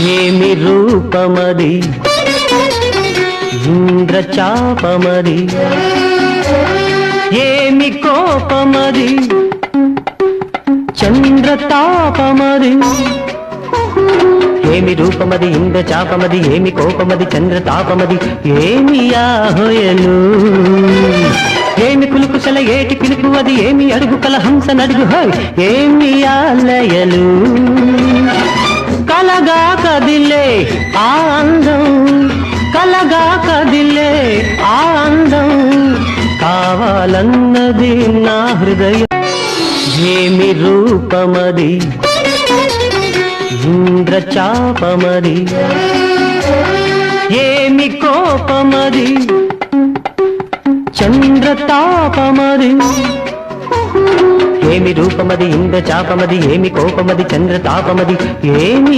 ఏమి రూపమది ఇంద్రచాపమది, ఏమి కోపమది చంద్రతాపమది. ఏమి రూపమది ఇంద్రచాపమది, ఏమి కోపమది చంద్రతాపమది, ఏమి ఆహోయలు ఏమి కులుకుసల ఏటి పిలుపు అది, ఏమి అడుగు కల హంస నడుగు హోయ్, ఏమి ఆలయలు కలగా కదిలే ఆనందం, కలగా కదిలే ఆనందం కావాలన్నది నా హృదయం. ఏమి రూపమది ఇంద్రచాపమది, ఏమి కోపమది చంద్రతాపమది. ఏమి రూపమది ఇంద్రచాపమది, ఏమి కోపమది చంద్రతాపమది, ఏమి